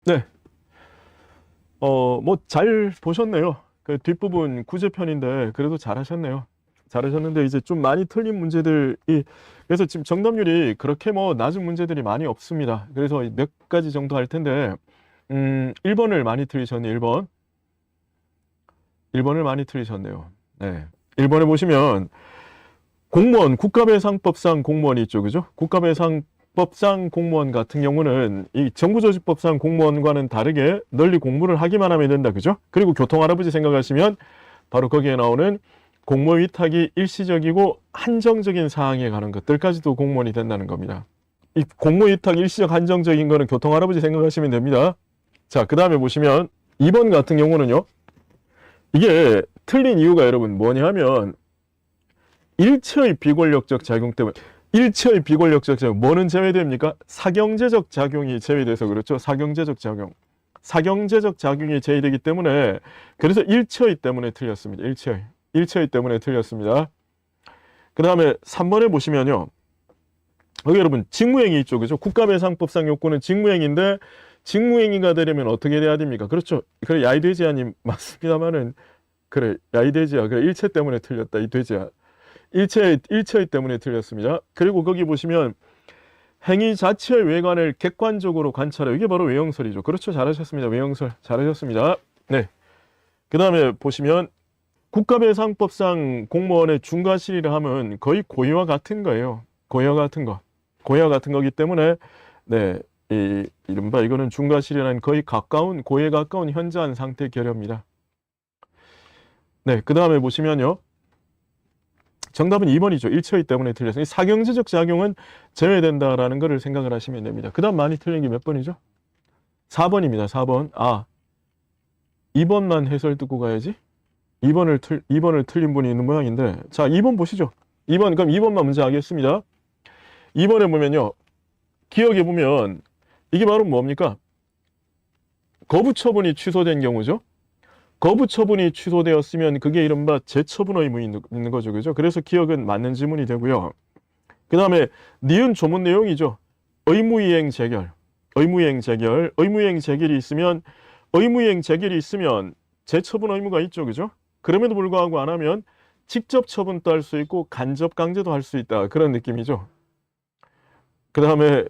네. 뭐 잘 보셨네요. 그 뒷부분 구제편인데 그래도 잘하셨네요. 잘하셨는데 이제 좀 많이 틀린 문제들이, 그래서 지금 정답률이 그렇게 뭐 낮은 문제들이 많이 없습니다. 그래서 몇 가지 정도 할 텐데 1번을 많이 틀리셨네요. 1번을 많이 틀리셨네요. 네. 1번에 보시면 공무원, 국가배상법상 공무원이 있죠. 그죠? 국가배상법상 공무원 같은 경우는 이 정부조직법상 공무원과는 다르게 널리 공부를 하기만 하면 된다. 그죠? 그리고 교통할아버지 생각하시면 바로 거기에 나오는 공모 위탁이 일시적이고 한정적인 사항에 관한 것들까지도 공무원이 된다는 겁니다. 이 공모 위탁 일시적 한정적인 거는 교통할아버지 생각하시면 됩니다. 자, 그 다음에 보시면 2번 같은 경우는요. 이게 틀린 이유가 여러분 뭐냐 하면 일체의 비권력적 작용 때문에, 일체의 비권력적 작용, 뭐는 제외됩니까? 사경제적 작용이 제외돼서 그렇죠. 사경제적 작용. 사경제적 작용이 제외되기 때문에, 그래서 일체의 때문에 틀렸습니다. 일체의 때문에 틀렸습니다. 그 다음에 3번에 보시면요. 여기 여러분 직무행위 있죠. 그죠? 국가배상법상 요건은 직무행위인데 직무행위가 되려면 어떻게 돼야 됩니까? 그렇죠. 그래, 야이 돼지야님 맞습니다만은, 그래, 야이 돼지야. 그래, 일체 때문에 틀렸다. 이 돼지야. 일체의 때문에 틀렸습니다. 그리고 거기 보시면 행위 자체의 외관을 객관적으로 관찰해. 이게 바로 외형설이죠. 그렇죠. 잘하셨습니다. 외형설. 잘하셨습니다. 네. 그 다음에 보시면 국가배상법상 공무원의 중과실이라 하면 거의 고의와 같은 거예요. 고의와 같은 거. 고의와 같은 거기 때문에, 네. 이른바 이거는 중과실이라는 거의 가까운, 고의에 가까운 현저한 상태 결여입니다. 네. 그 다음에 보시면요. 정답은 2번이죠. 일체의 때문에 틀렸어요. 사경제적 작용은 제외된다라는 것을 생각을 하시면 됩니다. 그 다음 많이 틀린 게 몇 번이죠? 4번입니다. 4번. 아, 2번만 해설 듣고 가야지. 2번을 틀린 분이 있는 모양인데, 자, 2번 보시죠. 2번, 그럼 2번만 문제 하겠습니다. 2번에 보면요. 기억해 보면 이게 바로 뭡니까? 거부 처분이 취소된 경우죠. 거부 처분이 취소되었으면 그게 이른바 재처분 의무이 있는 거죠. 그죠? 그래서 기억은 맞는 지문이 되고요. 그 다음에 니은 조문 내용이죠. 의무이행 재결. 의무이행 재결. 의무이행 재결이 있으면 재처분 의무가 있죠. 그죠? 그럼에도 불구하고 안 하면 직접 처분도 할 수 있고 간접 강제도 할 수 있다. 그런 느낌이죠. 그 다음에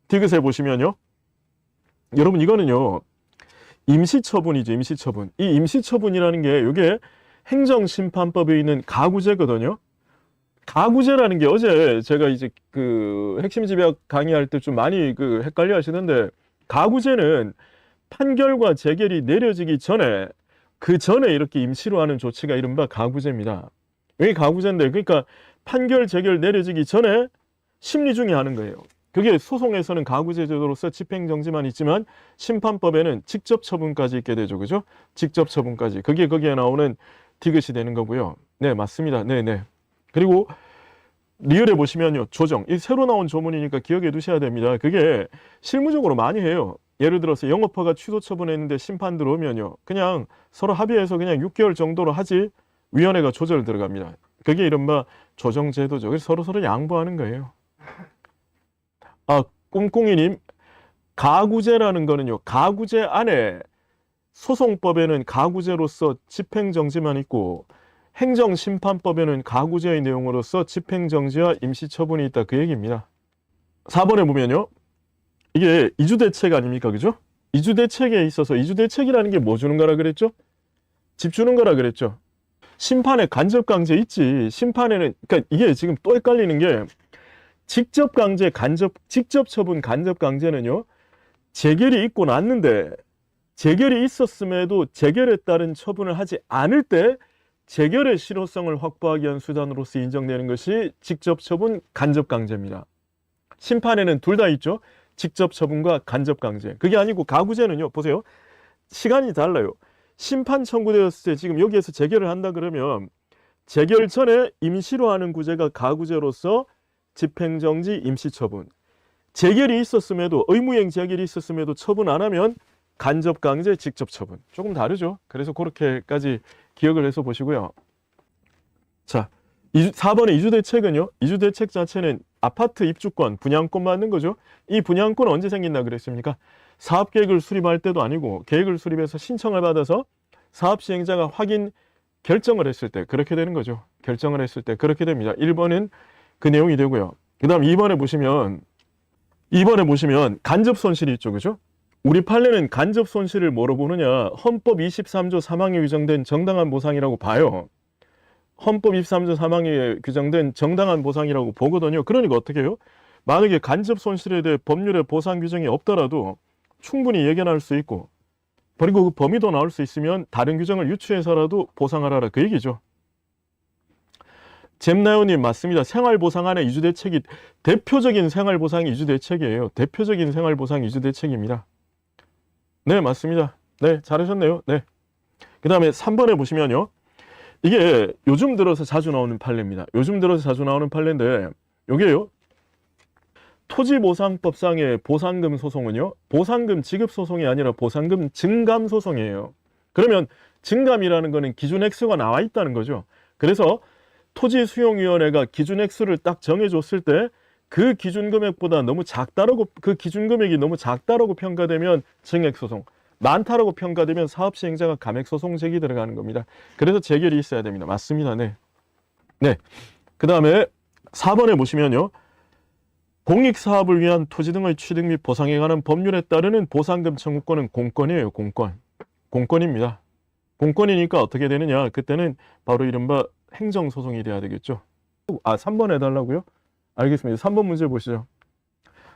디귿에 보시면요. 여러분 이거는요. 임시처분이죠. 임시처분. 이 임시처분이라는 게 이게 행정심판법에 있는 가구제거든요. 가구제라는 게 어제 제가 이제 그 핵심 집약 강의할 때 좀 많이 그 헷갈려 하시는데, 가구제는 판결과 재결이 내려지기 전에, 그 전에 이렇게 임시로 하는 조치가 이른바 가구제입니다. 왜 가구제인데? 그러니까 판결, 재결 내려지기 전에 심리 중에 하는 거예요. 그게 소송에서는 가구제 제도로서 집행정지만 있지만 심판법에는 직접 처분까지 있게 되죠. 그죠? 직접 처분까지. 그게 거기에 나오는 디귿이 되는 거고요. 네, 맞습니다. 네네. 그리고 리얼에 보시면요. 조정. 이 새로 나온 조문이니까 기억해 두셔야 됩니다. 그게 실무적으로 많이 해요. 예를 들어서 영업허가 취소 처분했는데 심판 들어오면요. 그냥 서로 합의해서 그냥 6개월 정도로 하지, 위원회가 조절 들어갑니다. 그게 이른바 조정제도죠. 그래서 서로 양보하는 거예요. 아, 꿍꿍이님, 가구제라는 거는요, 가구제 안에 소송법에는 가구제로서 집행정지만 있고 행정심판법에는 가구제의 내용으로서 집행정지와 임시처분이 있다. 그 얘기입니다. 4번에 보면요, 이게 이주대책 아닙니까? 그죠? 이주대책에 있어서 이주대책이라는 게 뭐 주는 거라 그랬죠? 집 주는 거라 그랬죠? 심판에 간접강제 있지. 심판에는, 그러니까 이게 지금 또 헷갈리는 게, 직접 강제, 직접 처분 간접 강제는요, 재결이 있고 났는데, 재결이 있었음에도 재결에 따른 처분을 하지 않을 때 재결의 실효성을 확보하기 위한 수단으로서 인정되는 것이 직접 처분, 간접 강제입니다. 심판에는 둘 다 있죠. 직접 처분과 간접 강제. 그게 아니고 가구제는요, 보세요. 시간이 달라요. 심판 청구되었을 때 지금 여기에서 재결을 한다 그러면 재결 전에 임시로 하는 구제가 가구제로서 집행정지, 임시처분. 재결이 있었음에도, 의무이행 재결이 있었음에도 처분 안 하면 간접 강제, 직접 처분. 조금 다르죠. 그래서 그렇게까지 기억을 해서 보시고요. 자, 4번의 이주대책은요. 이주대책 자체는 아파트 입주권, 분양권 맞는 거죠. 이 분양권은 언제 생긴다 그랬습니까? 사업계획을 수립할 때도 아니고 계획을 수립해서 신청을 받아서 사업 시행자가 확인 결정을 했을 때 그렇게 되는 거죠. 결정을 했을 때 그렇게 됩니다. 1번은 그 내용이 되고요. 그 다음 2번에 보시면 간접 손실이 있죠. 그죠? 우리 판례는 간접 손실을 뭐로 보느냐? 헌법 23조 3항에 규정된 정당한 보상이라고 봐요. 헌법 23조 3항에 규정된 정당한 보상이라고 보거든요. 그러니까 어떻게 해요? 만약에 간접 손실에 대해 법률에 보상 규정이 없더라도 충분히 예견할 수 있고, 그리고 그 범위도 나올 수 있으면 다른 규정을 유추해서라도 보상하라 그 얘기죠. 잼나요님 맞습니다. 생활보상안의 이주대책이 대표적인 생활보상 이주대책이에요. 대표적인 생활보상 이주대책입니다. 네, 맞습니다. 네, 잘하셨네요. 네. 그 다음에 3번에 보시면요. 이게 요즘 들어서 자주 나오는 판례입니다. 요즘 들어서 자주 나오는 판례인데, 요게요. 토지보상법상의 보상금 소송은요. 보상금 지급 소송이 아니라 보상금 증감 소송이에요. 그러면 증감이라는 거는 기준 액수가 나와 있다는 거죠. 그래서 토지수용위원회가 기준 액수를 딱 정해줬을 때 그 기준 금액보다 너무 작다라고, 그 기준 금액이 너무 작다라고 평가되면 증액소송, 많다라고 평가되면 사업시행자가 감액소송 제기 들어가는 겁니다. 그래서 재결이 있어야 됩니다. 맞습니다. 네. 네. 그 다음에 4번에 보시면요. 공익사업을 위한 토지 등의 취득 및 보상에 관한 법률에 따르는 보상금 청구권은 공권이에요. 공권. 공권입니다. 공권이니까 어떻게 되느냐. 그때는 바로 이른바 행정소송이 돼야 되겠죠. 3번 해달라고요? 알겠습니다. 3번 문제 보시죠.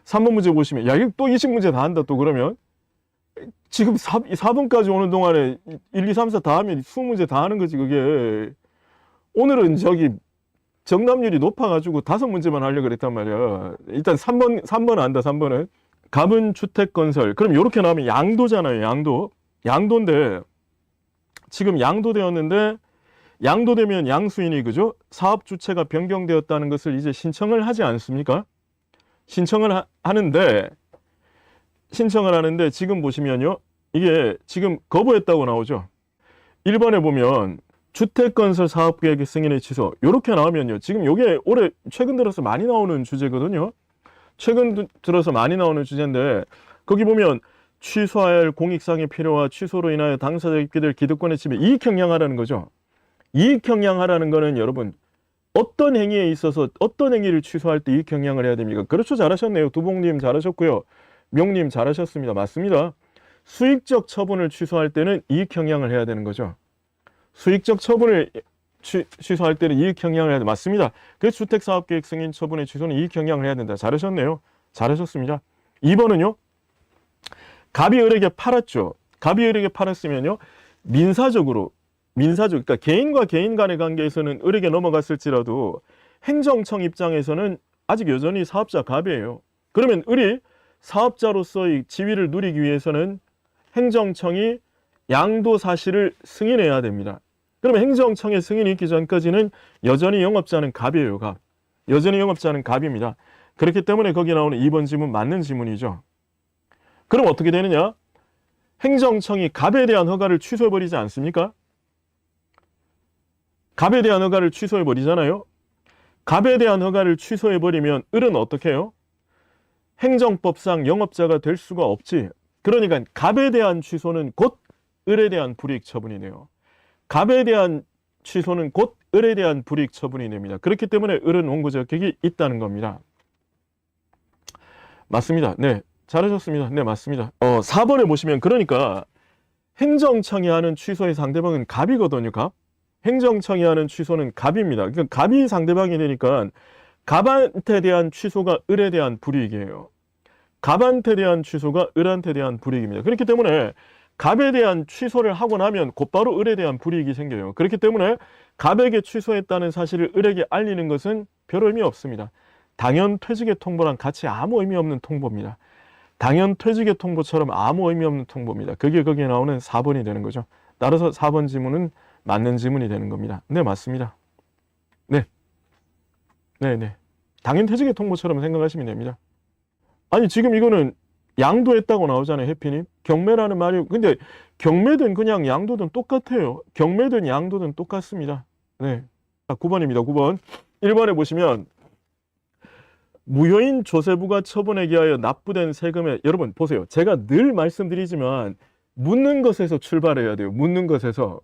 3번 문제 보시면, 야, 이거 또 20문제 다 한다, 또 그러면. 지금 4번까지 오는 동안에 1, 2, 3, 4 다 하면 20문제 다 하는 거지, 그게. 오늘은 정답률이 높아가지고 5문제만 하려고 그랬단 말이야. 일단 3번 한다, 3번은. 가분 주택 건설. 그럼 이렇게 나오면 양도잖아요, 양도. 양도인데, 지금 양도되었는데, 양도되면 양수인이, 그죠? 사업 주체가 변경되었다는 것을 이제 신청을 하지 않습니까? 신청을 하는데 지금 보시면요. 이게 지금 거부했다고 나오죠. 1번에 보면 주택건설 사업계획의 승인의 취소. 이렇게 나오면요. 지금 이게 최근 들어서 많이 나오는 주제거든요. 최근 들어서 많이 나오는 주제인데 거기 보면 취소해야 할 공익상의 필요와 취소로 인하여 당사자가 입게 될 기득권의 침해, 이익 형량하라는 거죠. 이익 형량하라는 거는 여러분 어떤 행위에 있어서 어떤 행위를 취소할 때 이익 형량을 해야 됩니까? 그렇죠. 잘하셨네요. 두봉님 잘하셨고요. 명님 잘하셨습니다. 맞습니다. 수익적 처분을 취소할 때는 이익 형량을 해야 되는 거죠. 수익적 처분을 취소할 때는 이익 형량을 해야 돼. 맞습니다. 그래서 주택사업계획 승인 처분의 취소는 이익 형량을 해야 된다. 잘하셨네요. 잘하셨습니다. 2번은요. 갑이 을에게 팔았죠. 갑이 을에게 팔았으면요. 민사적으로 그러니까 개인과 개인 간의 관계에서는 을에게 넘어갔을지라도 행정청 입장에서는 아직 여전히 사업자 갑이에요. 그러면 을이 사업자로서의 지위를 누리기 위해서는 행정청이 양도 사실을 승인해야 됩니다. 그러면 행정청의 승인이 있기 전까지는 여전히 영업자는 갑이에요. 갑. 여전히 영업자는 갑입니다. 그렇기 때문에 거기 나오는 2번 지문 맞는 지문이죠. 그럼 어떻게 되느냐? 행정청이 갑에 대한 허가를 취소해버리지 않습니까? 갑에 대한 허가를 취소해버리잖아요. 갑에 대한 허가를 취소해버리면 을은 어떻게 해요? 행정법상 영업자가 될 수가 없지. 그러니까 갑에 대한 취소는 곧 을에 대한 불이익 처분이 돼요. 갑에 대한 취소는 곧 을에 대한 불이익 처분이 됩니다. 그렇기 때문에 을은 원고적격이 있다는 겁니다. 맞습니다. 네, 잘하셨습니다. 네, 맞습니다. 4번에 보시면 그러니까 행정청이 하는 취소의 상대방은 갑이거든요. 갑. 행정청이 하는 취소는 갑입니다. 그러니까 갑이 상대방이 되니까 갑한테 대한 취소가 을에 대한 불이익이에요. 갑한테 대한 취소가 을한테 대한 불이익입니다. 그렇기 때문에 갑에 대한 취소를 하고 나면 곧바로 을에 대한 불이익이 생겨요. 그렇기 때문에 갑에게 취소했다는 사실을 을에게 알리는 것은 별 의미 없습니다. 당연 퇴직의 통보랑 같이 아무 의미 없는 통보입니다. 당연 퇴직의 통보처럼 아무 의미 없는 통보입니다. 그게 거기에 나오는 4번이 되는 거죠. 따라서 4번 지문은 맞는 지문이 되는 겁니다. 네, 맞습니다. 네. 네네. 당연 퇴직의 통보처럼 생각하시면 됩니다. 아니, 지금 이거는 양도했다고 나오잖아요, 해피님. 경매라는 말이, 근데 경매든 그냥 양도든 똑같아요. 경매든 양도든 똑같습니다. 네. 자, 9번입니다. 9번. 1번에 보시면 무효인 조세부가 처분에 기하여 납부된 세금에, 여러분 보세요. 제가 늘 말씀드리지만 묻는 것에서 출발해야 돼요. 묻는 것에서.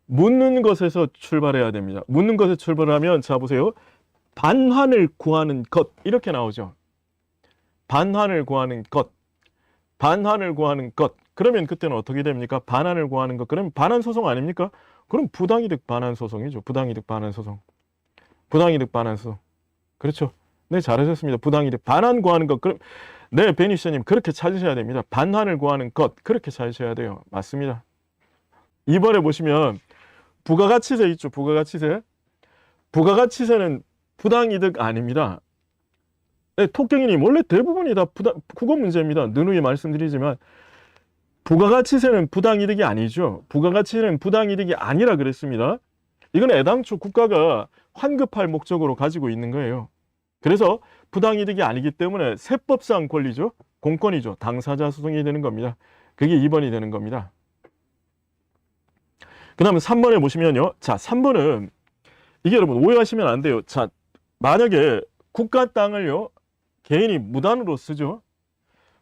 묻는 것에서 출발해야 됩니다. 묻는 것에서 출발하면, 자 보세요. 반환을 구하는 것, 이렇게 나오죠. 반환을 구하는 것, 반환을 구하는 것. 그러면 그때는 어떻게 됩니까? 반환을 구하는 것. 그러면 반환 소송 아닙니까? 그럼 부당이득 반환 소송이죠. 부당이득 반환 소송. 부당이득 반환 소송. 그렇죠. 네, 잘하셨습니다. 부당이득 반환 구하는 것. 그럼 네, 베니셔님 그렇게 찾으셔야 됩니다. 반환을 구하는 것, 그렇게 찾으셔야 돼요. 맞습니다. 2번에 보시면 부가가치세 있죠. 부가가치세. 부가가치세는 부당이득 아닙니다. 네, 토끼님 원래 대부분이 다 국어 문제입니다. 누누이 말씀드리지만 부가가치세는 부당이득이 아니죠. 부가가치세는 부당이득이 아니라 그랬습니다. 이건 애당초 국가가 환급할 목적으로 가지고 있는 거예요. 그래서 부당이득이 아니기 때문에 세법상 권리죠. 공권이죠. 당사자 소송이 되는 겁니다. 그게 2번이 되는 겁니다. 그 다음에 3번에 보시면요. 자, 3번은 이게 여러분 오해하시면 안 돼요. 자, 만약에 국가 땅을요. 개인이 무단으로 쓰죠.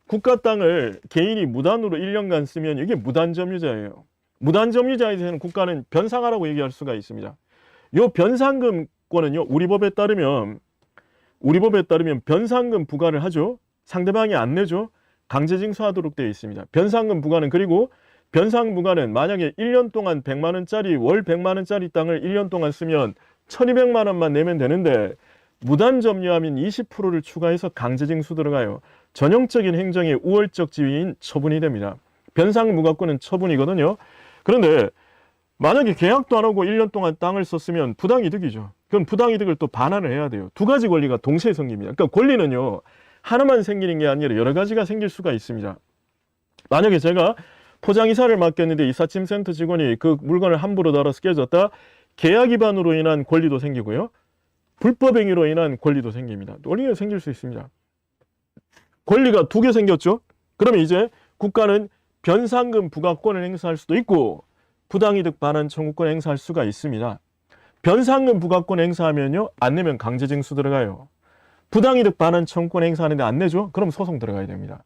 국가 땅을 개인이 무단으로 1년간 쓰면 이게 무단점유자예요. 무단점유자에 대해서는 국가는 변상하라고 얘기할 수가 있습니다. 요 변상금권은요. 우리 법에 따르면 변상금 부과를 하죠. 상대방이 안 내죠. 강제징수하도록 되어 있습니다. 변상금 부과는, 그리고 변상 부과는 만약에 1년 동안 100만 원짜리 월 100만 원짜리 땅을 1년 동안 쓰면 1200만 원만 내면 되는데 무단 점유하면 20%를 추가해서 강제징수 들어가요. 전형적인 행정의 우월적 지위인 처분이 됩니다. 변상 무과권은 처분이거든요. 그런데 만약에 계약도 안 하고 1년 동안 땅을 썼으면 부당이득이죠. 그럼 부당이득을 또 반환을 해야 돼요. 두 가지 권리가 동시에 생깁니다. 그러니까 권리는요. 하나만 생기는 게 아니라 여러 가지가 생길 수가 있습니다. 만약에 제가 포장이사를 맡겼는데 이삿짐센터 직원이 그 물건을 함부로 달아서 깨졌다. 계약 위반으로 인한 권리도 생기고요. 불법 행위로 인한 권리도 생깁니다. 권리가 생길 수 있습니다. 권리가 두 개 생겼죠. 그러면 이제 국가는 변상금 부과권을 행사할 수도 있고 부당이득 반환 청구권 행사할 수가 있습니다. 변상금 부과권 행사하면요. 안 내면 강제징수 들어가요. 부당이득 반환 청구권 행사하는데 안 내죠? 그럼 소송 들어가야 됩니다.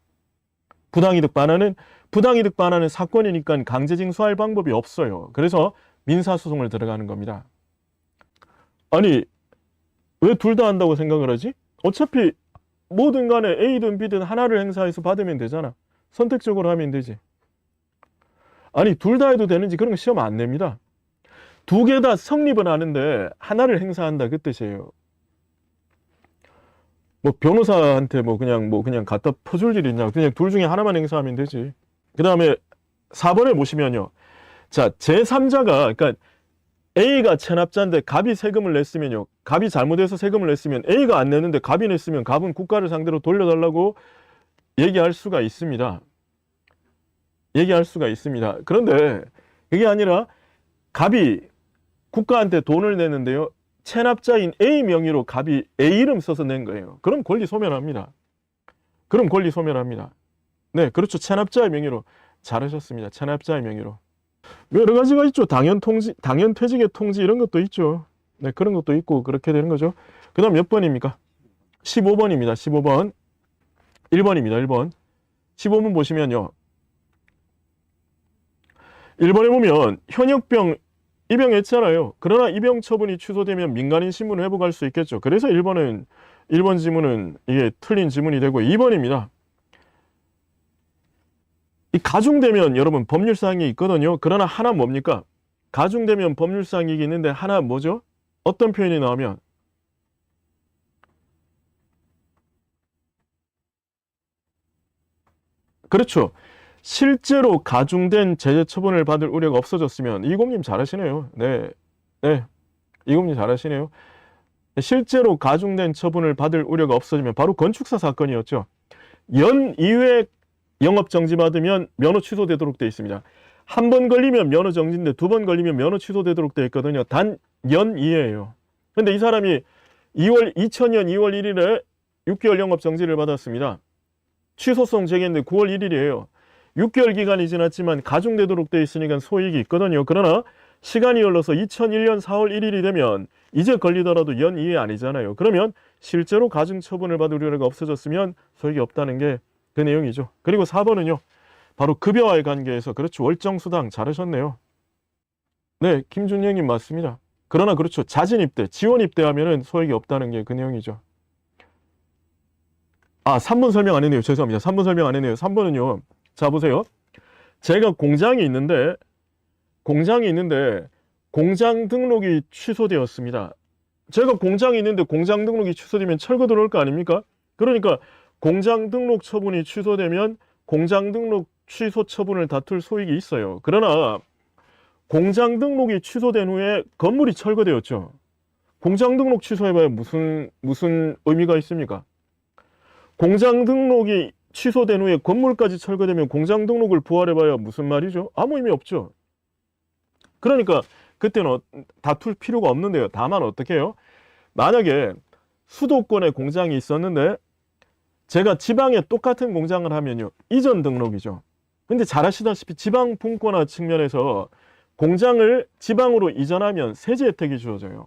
부당이득 반환은 사건이니까 강제징수할 방법이 없어요. 그래서 민사소송을 들어가는 겁니다. 아니 왜 둘 다 한다고 생각을 하지? 어차피 뭐든 간에 A든 B든 하나를 행사해서 받으면 되잖아. 선택적으로 하면 되지. 아니 둘 다 해도 되는지 그런 거 시험 안 냅니다. 두 개 다 성립은 하는데 하나를 행사한다 그 뜻이에요. 뭐 변호사한테 그냥 갖다 퍼줄 일 있냐. 그냥 둘 중에 하나만 행사하면 되지. 그 다음에 4번에 보시면요. 자, 제3자가, 그러니까 A가 체납자인데 갑이 세금을 냈으면요. 갑이 잘못해서 세금을 냈으면 A가 안 내는데 갑이 냈으면 갑은 국가를 상대로 돌려달라고 얘기할 수가 있습니다. 얘기할 수가 있습니다. 그런데 그게 아니라 갑이 국가한테 돈을 내는데요. 체납자인 A 명의로 갑이 A 이름 써서 낸 거예요. 그럼 권리 소멸합니다. 네, 그렇죠. 체납자의 명의로. 잘하셨습니다. 체납자의 명의로. 여러 가지가 있죠. 당연 퇴직의 통지 이런 것도 있죠. 네, 그런 것도 있고 그렇게 되는 거죠. 그 다음 몇 번입니까? 15번입니다. 15번. 1번입니다. 1번. 15번 보시면요. 1번에 보면 현역병 입영했잖아요. 그러나 입영 처분이 취소되면 민간인 신분을 회복할 수 있겠죠. 그래서 1번 지문은 이게 틀린 지문이 되고 2번입니다. 이 가중되면 여러분 법률사항이 있거든요. 그러나 하나 뭡니까? 가중되면 법률사항이 있는데 하나 뭐죠? 어떤 표현이 나오면 그렇죠. 실제로 가중된 제재 처분을 받을 우려가 없어졌으면 이공님 잘하시네요. 네. 이공님 잘하시네요. 실제로 가중된 처분을 받을 우려가 없어지면 바로 건축사 사건이었죠. 연 이후에 영업 정지 받으면 면허 취소되도록 되어 있습니다. 한 번 걸리면 면허 정지인데 두 번 걸리면 면허 취소되도록 되어 있거든요. 단 연 이해예요. 근데 이 사람이 2000년 2월 1일에 6개월 영업 정지를 받았습니다. 취소성 제기했는데 9월 1일이에요. 6개월 기간이 지났지만 가중되도록 돼 있으니까 소익이 있거든요. 그러나 시간이 흘러서 2001년 4월 1일이 되면 이제 걸리더라도 연 2회 아니잖아요. 그러면 실제로 가중 처분을 받을 우려가 없어졌으면 소익이 없다는 게 그 내용이죠. 그리고 4번은요. 바로 급여와의 관계에서 그렇죠. 월정수당 잘하셨네요. 네, 김준영님 맞습니다. 그러나 그렇죠. 자진 입대, 지원 입대하면은 소익이 없다는 게 그 내용이죠. 아, 3번 설명 안 했네요. 죄송합니다. 3번 설명 안 했네요. 3번은요. 자, 보세요. 제가 공장이 있는데 공장 등록이 취소되었습니다. 제가 공장이 있는데 공장 등록이 취소되면 철거 들어올 거 아닙니까? 그러니까 공장 등록 처분이 취소되면 공장 등록 취소 처분을 다툴 소익이 있어요. 그러나 공장 등록이 취소된 후에 건물이 철거되었죠. 공장 등록 취소해봐야 무슨 의미가 있습니까? 공장 등록이 취소된 후에 건물까지 철거되면 공장 등록을 부활해봐야 무슨 말이죠? 아무 의미 없죠. 그러니까 그때는 다툴 필요가 없는데요. 다만 어떻게 해요? 만약에 수도권에 공장이 있었는데 제가 지방에 똑같은 공장을 하면요. 이전 등록이죠. 근데 잘 아시다시피 지방 분권화 측면에서 공장을 지방으로 이전하면 세제 혜택이 주어져요.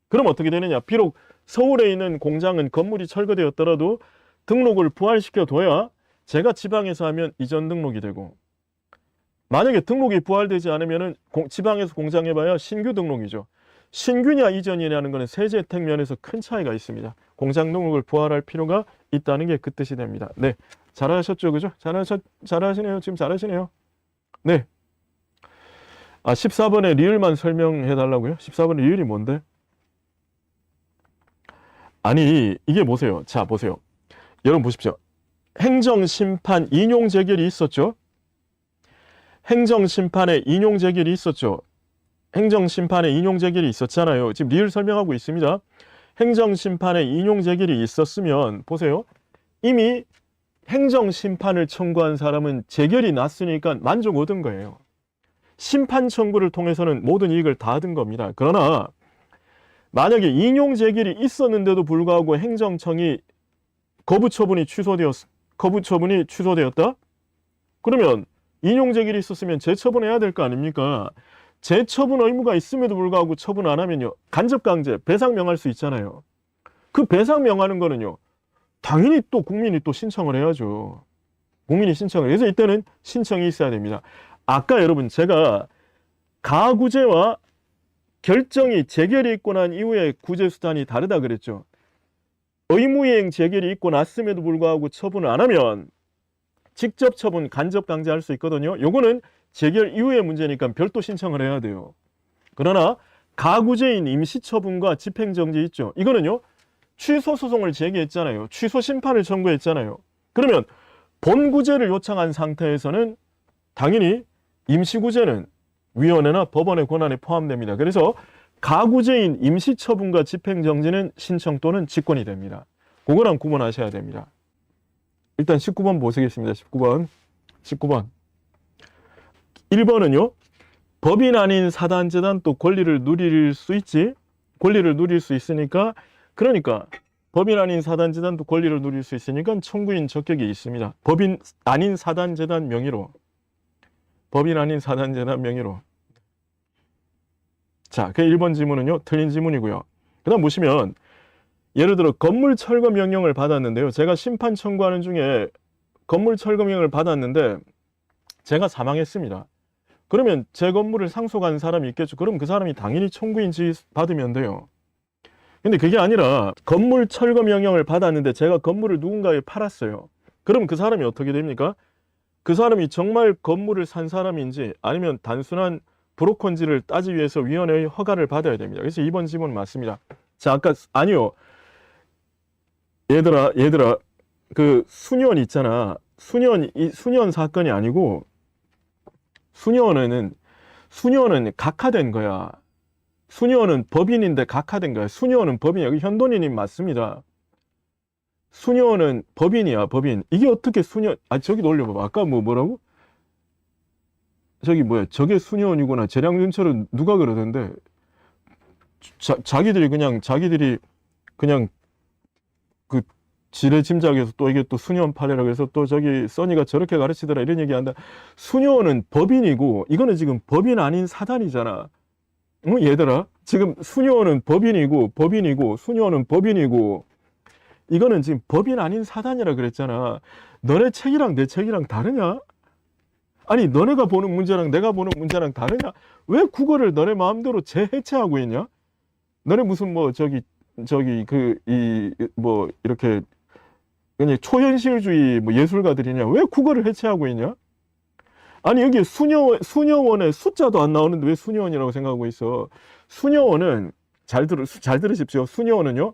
그럼 어떻게 되느냐? 비록 서울에 있는 공장은 건물이 철거되었더라도 등록을 부활시켜 둬야 제가 지방에서 하면 이전 등록이 되고, 만약에 등록이 부활되지 않으면 지방에서 공장해봐야 신규 등록이죠. 신규냐 이전이냐는 것은 세제 혜택 면에서 큰 차이가 있습니다. 공장 등록을 부활할 필요가 있다는 게 그 뜻이 됩니다. 네, 잘하셨죠, 그죠? 잘하시네요. 지금 잘하시네요. 네. 아, 14번에 리을만 설명해 달라고요? 14번에 리을이 뭔데? 아니, 이게 보세요. 자, 보세요. 여러분 보십시오. 행정심판 인용 재결이 있었죠? 행정심판에 인용 재결이 있었죠? 행정심판에 인용 재결이 있었잖아요. 지금 리을 설명하고 있습니다. 행정심판에 인용 재결이 있었으면 보세요. 이미 행정심판을 청구한 사람은 재결이 났으니까 만족 얻은 거예요. 심판 청구를 통해서는 모든 이익을 다 얻은 겁니다. 그러나 만약에 인용 재결이 있었는데도 불구하고 행정청이 거부 처분이 취소되었다? 그러면 인용 재결이 있었으면 재처분해야 될 거 아닙니까? 재처분 의무가 있음에도 불구하고 처분 안 하면요. 간접강제, 배상 명할 수 있잖아요. 그 배상 명하는 거는요. 당연히 또 국민이 또 신청을 해야죠. 국민이 신청을 해서 이때는 신청이 있어야 됩니다. 아까 여러분 제가 가구제와 결정이 재결이 있고 난 이후에 구제수단이 다르다 그랬죠. 의무이행 재결이 있고 났음에도 불구하고 처분을 안 하면 직접 처분, 간접 강제할 수 있거든요. 요거는 재결 이후의 문제니까 별도 신청을 해야 돼요. 그러나 가구제인 임시처분과 집행정지 있죠. 이거는요. 취소 소송을 제기했잖아요. 취소 심판을 청구했잖아요. 그러면 본구제를 요청한 상태에서는 당연히 임시구제는 위원회나 법원의 권한에 포함됩니다. 그래서 가구제인 임시처분과 집행정지는 신청 또는 직권이 됩니다. 그거랑 구분하셔야 됩니다. 일단 19번 보시겠습니다. 19번. 1번은요. 법인 아닌 사단재단 또 권리를 누릴 수 있지. 권리를 누릴 수 있으니까 그러니까 법인 아닌 사단재단도 권리를 누릴 수 있으니까 청구인 적격이 있습니다. 법인 아닌 사단재단 명의로. 법인 아닌 사단재단 명의로. 자, 그 1번 지문은요. 틀린 지문이고요. 그 다음 보시면 예를 들어 건물 철거 명령을 받았는데요. 제가 심판 청구하는 중에 건물 철거 명령을 받았는데 제가 사망했습니다. 그러면 제 건물을 상속한 사람이 있겠죠. 그럼 그 사람이 당연히 청구인 지위 받으면 돼요. 근데 그게 아니라 건물 철거 명령을 받았는데 제가 건물을 누군가에 팔았어요. 그럼 그 사람이 어떻게 됩니까? 그 사람이 정말 건물을 산 사람인지 아니면 단순한 브로커인지를 따지기 위해서 위원회의 허가를 받아야 됩니다. 그래서 2번 지문은 맞습니다. 자, 아까 아니요. 얘들아 그 수년 있잖아. 수년 사건이 아니고 수년은 각하된 거야. 수녀는 법인인데 각하된 거야. 수녀는 법인이야. 현돈이님 맞습니다. 수녀는 법인이야, 법인. 이게 어떻게 수녀? 아, 저기 놀려봐봐. 아까 뭐라고? 저기 뭐야? 저게 수녀원이구나. 재량준처럼 누가 그러던데? 자기들이 그냥 그 지레 짐작해서 또 이게 또 수녀원 파례라 그래서 또 저기 써니가 저렇게 가르치더라 이런 얘기한다. 수녀원은 법인이고 이거는 지금 법인 아닌 사단이잖아. 응? 얘들아 지금 수녀원은 법인이고 수녀원은 법인이고 이거는 지금 법인 아닌 사단이라 그랬잖아. 너네 책이랑 내 책이랑 다르냐? 아니 너네가 보는 문제랑 내가 보는 문제랑 다르냐? 왜 국어를 너네 마음대로 재해체하고 있냐? 너네 무슨 뭐 저기 그 이 뭐 이렇게 그냥 초현실주의 뭐 예술가들이냐? 왜 국어를 해체하고 있냐? 아니 여기 수녀원에 숫자도 안 나오는데 왜 수녀원이라고 생각하고 있어? 수녀원은 잘 들으십시오. 수녀원은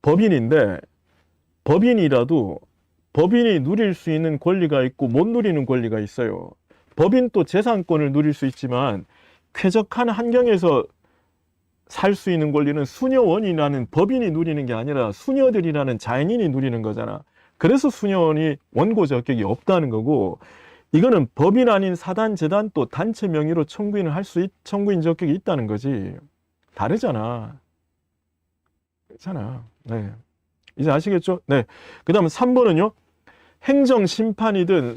법인인데 법인이라도 법인이 누릴 수 있는 권리가 있고 못 누리는 권리가 있어요. 법인도 재산권을 누릴 수 있지만 쾌적한 환경에서 살 수 있는 권리는 수녀원이라는 법인이 누리는 게 아니라 수녀들이라는 자연인이 누리는 거잖아. 그래서 수녀원이 원고 적격이 없다는 거고 이거는 법인 아닌 사단, 재단 또 단체 명의로 청구인 적격이 있다는 거지. 다르잖아. 그렇잖아. 네. 이제 아시겠죠? 네. 그 다음 3번은요. 행정심판이든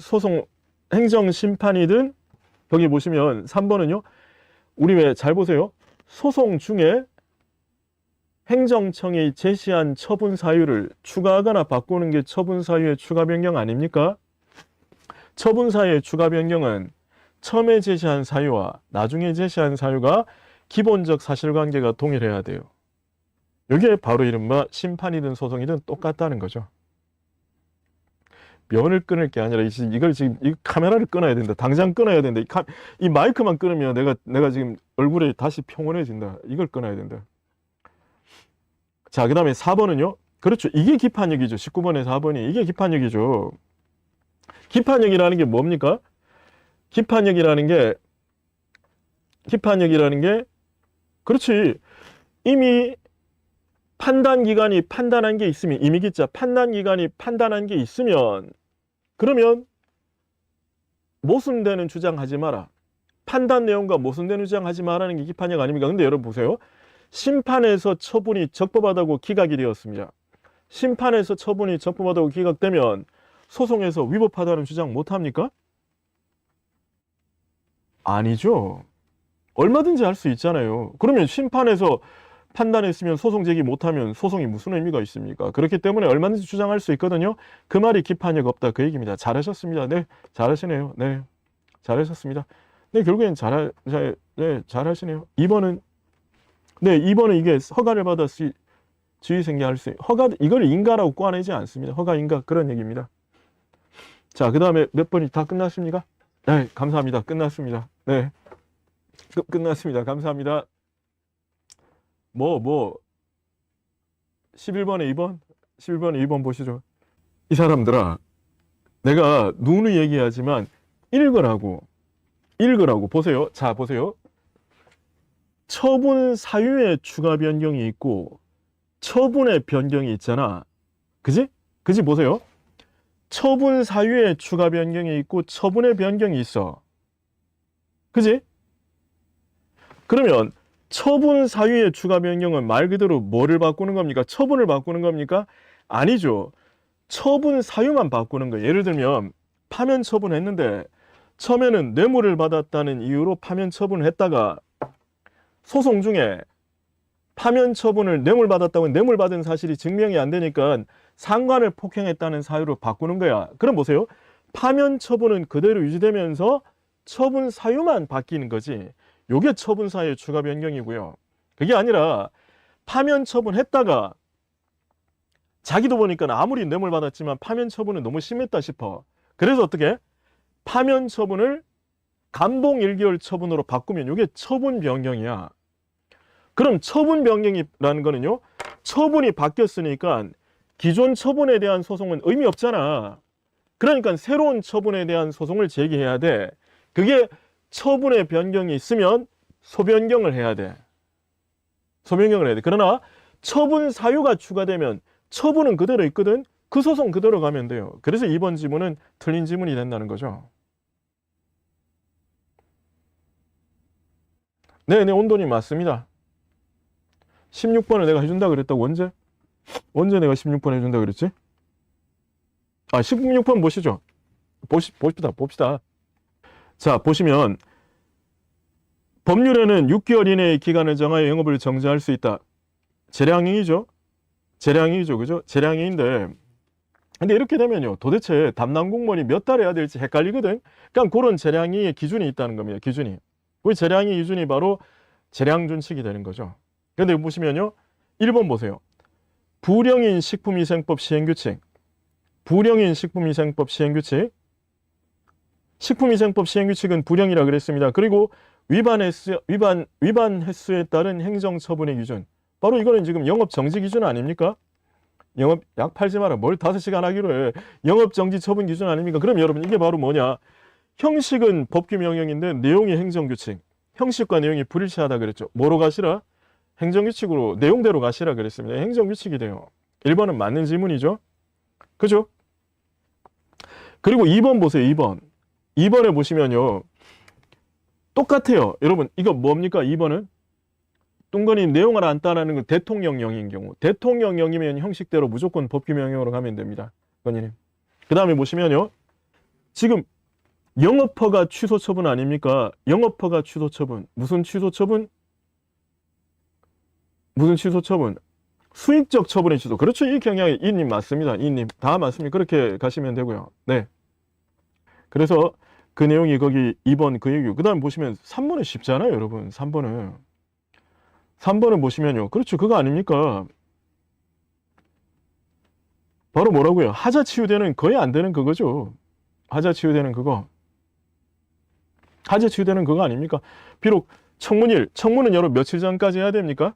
여기 보시면 3번은요. 우리 왜 잘 보세요. 소송 중에 행정청이 제시한 처분 사유를 추가하거나 바꾸는 게 처분 사유의 추가 변경 아닙니까? 처분 사유의 추가 변경은 처음에 제시한 사유와 나중에 제시한 사유가 기본적 사실관계가 동일해야 돼요. 이게 바로 이른바 심판이든 소송이든 똑같다는 거죠. 면을 끊을 게 아니라 이걸 지금 이 카메라를 끊어야 된다. 당장 끊어야 된다. 이 마이크만 끊으면 내가 지금 얼굴에 다시 평온해진다. 이걸 끊어야 된다. 자, 그 다음에 4번은요. 그렇죠. 이게 기판역이죠. 19번에 4번이. 이게 기판역이죠. 기판역이라는 게 뭡니까? 기판역이라는 게 그렇지. 이미 판단기관이 판단한 게 있으면 임의기자 판단기관이 판단한 게 있으면 그러면 모순되는 주장하지 마라. 판단 내용과 모순되는 주장하지 마라는 게 기판역 아닙니까? 근데 여러분 보세요. 심판에서 처분이 적법하다고 기각이 되었습니다. 심판에서 처분이 적법하다고 기각되면 소송에서 위법하다는 주장 못합니까? 아니죠. 얼마든지 할 수 있잖아요. 그러면 심판에서 판단했으면 소송 제기 못하면 소송이 무슨 의미가 있습니까? 그렇기 때문에 얼마든지 주장할 수 있거든요. 그 말이 기판력 없다 그 얘기입니다. 잘하셨습니다. 네, 잘하시네요. 네, 잘하셨습니다. 네, 결국엔 잘하시네요. 2번은 이게 허가를 받았을 지휘생계할 수 이걸 인가라고 꽈내지 않습니다. 허가 인가 그런 얘기입니다. 자, 그 다음에 몇 번이 다 끝났습니까? 네, 감사합니다. 끝났습니다. 네, 끝났습니다. 감사합니다. 11번에 2번? 11번에 2번 보시죠. 이 사람들아, 내가 누누이 얘기하지만 읽으라고 보세요. 자, 보세요. 처분 사유의 추가 변경이 있고 처분의 변경이 있잖아. 그지 보세요. 처분 사유의 추가 변경이 있고 처분의 변경이 있어. 그지? 그러면 처분 사유의 추가 변경은 말 그대로 뭐를 바꾸는 겁니까? 처분을 바꾸는 겁니까? 아니죠. 처분 사유만 바꾸는 거예요. 예를 들면 파면 처분했는데 처음에는 뇌물을 받았다는 이유로 파면 처분을 했다가 소송 중에 파면 처분을 뇌물 받았다고 뇌물 받은 사실이 증명이 안 되니까 상관을 폭행했다는 사유로 바꾸는 거야. 그럼 보세요. 파면 처분은 그대로 유지되면서 처분 사유만 바뀌는 거지. 요게 처분 사유의 추가 변경이고요. 그게 아니라 파면 처분했다가 자기도 보니까 아무리 뇌물 받았지만 파면 처분은 너무 심했다 싶어. 그래서 어떻게? 파면 처분을 감봉 1개월 처분으로 바꾸면 요게 처분 변경이야. 그럼 처분 변경이라는 거는요. 처분이 바뀌었으니까 기존 처분에 대한 소송은 의미 없잖아. 그러니까 새로운 처분에 대한 소송을 제기해야 돼. 그게 처분의 변경이 있으면 소변경을 해야 돼. 그러나 처분 사유가 추가되면 처분은 그대로 있거든. 그 소송 그대로 가면 돼요. 그래서 2번 지문은 틀린 지문이 된다는 거죠. 네, 온돈이 맞습니다. 16번을 내가 해준다 그랬다고 언제? 언제 내가 16번 해준다 그랬지? 아, 16번 보시죠. 봅시다. 자, 보시면 법률에는 6개월 이내의 기간을 정하여 영업을 정지할 수 있다. 재량이익이죠. 그죠? 재량이익인데, 근데 이렇게 되면요, 도대체 담당 공무원이 몇 달 해야 될지 헷갈리거든. 그러니까 그런 재량이익의 기준이 있다는 겁니다. 기준이. 그 재량이익 기준이 바로 재량준칙이 되는 거죠. 근데 보시면요, 1번 보세요. 불령인 식품위생법 시행규칙. 불령인 식품위생법 시행규칙. 식품위생법 시행규칙은 불령이라 그랬습니다. 그리고 위반 횟수에 따른 행정처분의 기준. 바로 이거는 지금 영업정지 기준 아닙니까? 영업 약 팔지 마라. 뭘 5시간 하기로 해. 영업정지 처분 기준 아닙니까? 그럼 여러분 이게 바로 뭐냐? 형식은 법규 명령인데 내용이 행정규칙. 형식과 내용이 불일치하다 그랬죠. 뭐로 가시라? 행정규칙으로 내용대로 가시라 그랬습니다. 행정규칙이 돼요. 1번은 맞는 질문이죠. 그죠? 그리고 2번 보세요. 2번에 보시면요. 똑같아요. 여러분 이거 뭡니까? 2번은 뚱거니 내용을 안 따르는 건 대통령령인 경우. 대통령령이면 형식대로 무조건 법규 명령으로 가면 됩니다. 건희님. 그 다음에 보시면요. 지금 영업허가 취소 처분 아닙니까? 영업허가 취소 처분. 무슨 취소 처분? 수익적 처분의 취소. 그렇죠. 이 경향이 이님 맞습니다. 이님 다 맞습니다. 그렇게 가시면 되고요. 네. 그래서 그 내용이 거기 2번 그 얘기고. 그 다음에 보시면 3번은 쉽잖아요, 여러분. 3번은 보시면요. 그렇죠. 그거 아닙니까? 바로 뭐라고요? 하자 치유되는 거의 안 되는 그거죠. 하자 치유되는 그거 아닙니까? 비록 청문은 여러분 며칠 전까지 해야 됩니까?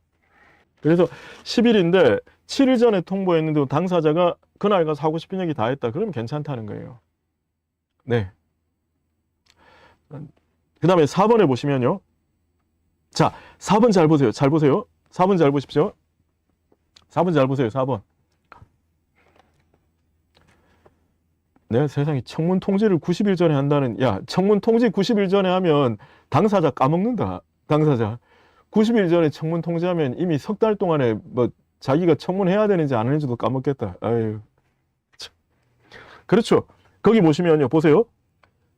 그래서 10일인데 7일 전에 통보했는데 당사자가 그날 가서 하고 싶은 얘기 다 했다. 그러면 괜찮다는 거예요. 네. 그 다음에 4번에 보시면요. 자, 4번 잘 보세요. 4번 잘 보십시오. 4번 잘 보세요. 4번. 네, 세상에 청문 통지를 90일 전에 한다는, 야, 청문 통지 90일 전에 하면 당사자 까먹는다. 당사자. 90일 전에 청문 통지하면 이미 석 달 동안에 뭐 자기가 청문해야 되는지 안 하는지도 까먹겠다. 아유. 그렇죠. 거기 보시면요. 보세요.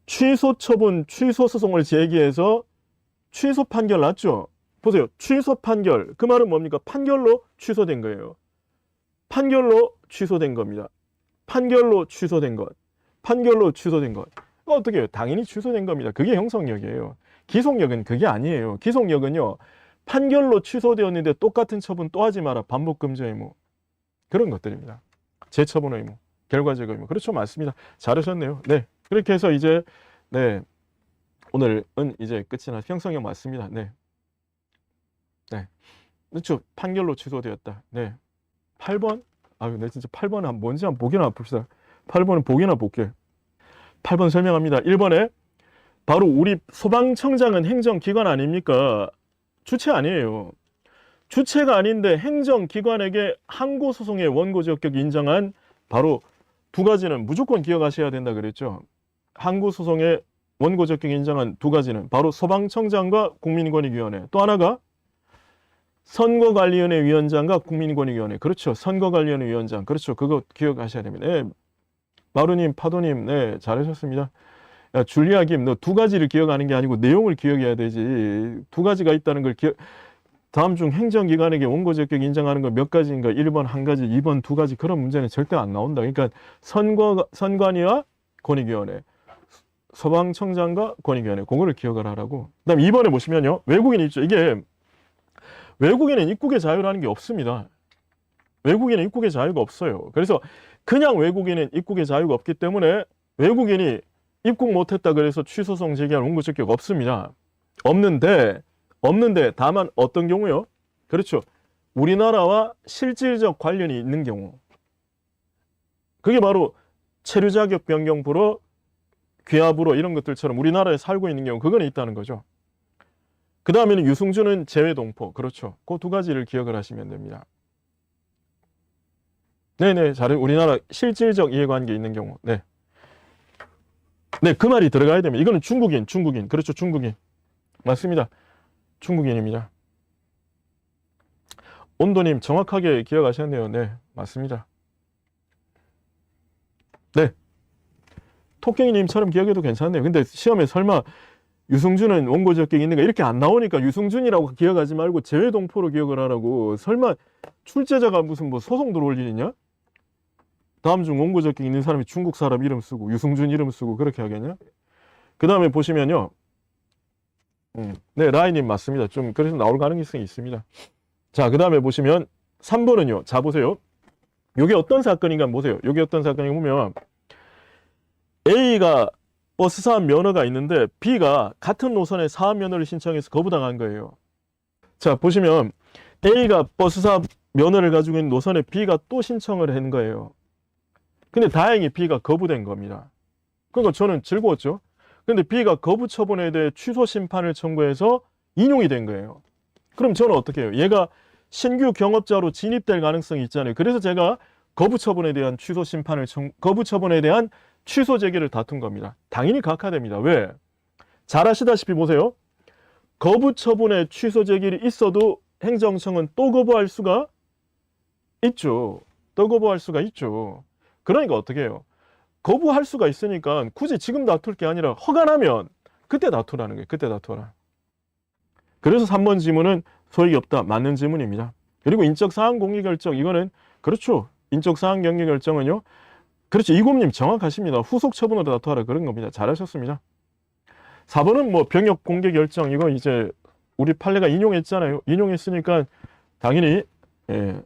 취소 처분, 취소 소송을 제기해서 취소 판결 났죠? 보세요. 취소 판결. 그 말은 뭡니까? 판결로 취소된 거예요. 판결로 취소된 겁니다. 판결로 취소된 것. 어떻게 해요? 당연히 취소된 겁니다. 그게 형성력이에요. 기속력은 그게 아니에요. 기속력은요. 판결로 취소되었는데 똑같은 처분 또 하지 마라. 반복 금지 의무. 그런 것들입니다. 재처분 의무, 결과적 의무. 그렇죠. 맞습니다. 잘하셨네요. 네. 그렇게 해서 이제 네. 오늘은 이제 끝이 나. 형성력 맞습니다. 네. 그렇죠. 판결로 취소되었다. 네. 8번? 아유, 내 진짜 8번은 뭔지 한번 보기나 봅시다. 8번은 보기나 볼게. 8번 설명합니다. 1번에 바로 우리 소방청장은 행정기관 아닙니까? 주체 아니에요. 주체가 아닌데 행정기관에게 항고소송의 원고적격 인정한 바로 두 가지는 무조건 기억하셔야 된다 그랬죠. 항고소송의 원고적격 인정한 두 가지는 바로 소방청장과 국민권익위원회. 또 하나가 선거관리위원회 위원장과 국민권익위원회. 그렇죠. 선거관리위원회 위원장. 그렇죠. 그거 기억하셔야 됩니다. 네. 마루님, 파도님, 네, 잘하셨습니다. 야, 줄리아 김, 너 두 가지를 기억하는 게 아니고 내용을 기억해야 되지. 두 가지가 있다는 걸 다음 중 행정기관에게 원고적격 인정하는 거 몇 가지인가? 1번 한 가지, 2번 두 가지. 그런 문제는 절대 안 나온다. 그러니까 선관위와 권익위원회, 소방청장과 권익위원회, 그거를 기억을 하라고. 그 다음 2번에 보시면요. 외국인 있죠. 이게 외국인은 입국의 자유라는 게 없습니다. 외국인은 입국의 자유가 없어요. 그래서 그냥 외국인은 입국의 자유가 없기 때문에 외국인이 입국 못했다 그래서 취소송 제기할 원고적격 없습니다. 없는데 다만 어떤 경우요? 그렇죠. 우리나라와 실질적 관련이 있는 경우. 그게 바로 체류 자격 변경 불허, 귀화 불허 이런 것들처럼 우리나라에 살고 있는 경우 그거는 있다는 거죠. 그 다음에는 유승준은 재외 동포. 그렇죠. 그 두 가지를 기억을 하시면 됩니다. 네네, 잘해. 우리나라 실질적 이해관계 있는 경우. 네. 네, 그 말이 들어가야 됩니다. 이거는 중국인. 그렇죠, 중국인. 맞습니다. 중국인입니다. 온도님 정확하게 기억하셨네요. 네, 맞습니다. 네. 토깽이님처럼 기억해도 괜찮네요. 근데 시험에 설마 유승준은 원고 적격이 있는가 이렇게 안 나오니까 유승준이라고 기억하지 말고 재외동포로 기억을 하라고. 설마 출제자가 무슨 뭐 소송 들어올 일이냐? 다음 중 원고 적격 있는 사람이 중국 사람 이름 쓰고 유승준 이름 쓰고 그렇게 하겠냐? 그 다음에 보시면요. 네, 라인님 맞습니다. 좀 그래서 나올 가능성이 있습니다. 자, 그 다음에 보시면 3번은요. 자, 보세요. 요게 어떤 사건인가 보세요. 요게 어떤 사건인가 보면 A가 버스 사업 면허가 있는데 B가 같은 노선에 사업 면허를 신청해서 거부당한 거예요. 자, 보시면 A가 버스 사업 면허를 가지고 있는 노선에 B가 또 신청을 한 거예요. 근데 다행히 B가 거부된 겁니다. 그러니까 저는 즐거웠죠. 근데 B가 거부 처분에 대해 취소 심판을 청구해서 인용이 된 거예요. 그럼 저는 어떻게 해요? 얘가 신규 경업자로 진입될 가능성이 있잖아요. 그래서 제가 거부 처분에 대한 거부 처분에 대한 취소 제기를 다툰 겁니다. 당연히 각하됩니다. 왜? 잘 아시다시피 보세요. 거부 처분의 취소 제기를 있어도 행정청은 또 거부할 수가 있죠. 또 거부할 수가 있죠. 그러니까 어떻게 해요? 거부할 수가 있으니까 굳이 지금 다툴 게 아니라 허가 나면 그때 다투라는 거예요. 그때 다투라. 그래서 3번 지문은 소익이 없다. 맞는 지문입니다. 그리고 인적사항 공개 결정 이거는 그렇죠. 인적사항 공개 결정은요. 그렇죠. 이곰님 정확하십니다. 후속 처분으로 다투하라 그런 겁니다. 잘하셨습니다. 4번은 뭐 병역 공개 결정 이거 이제 우리 판례가 인용했잖아요. 인용했으니까 당연히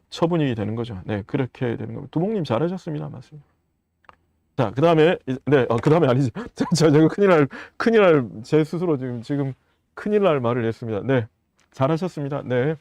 처분이 되는 거죠. 네, 그렇게 되는 겁니다. 두목님 잘하셨습니다. 맞습니다. 자, 그 다음에 네, 그 다음에 아니지. 제가 큰일 날 제 스스로 지금 큰일 날 말을 했습니다. 네, 잘하셨습니다. 네.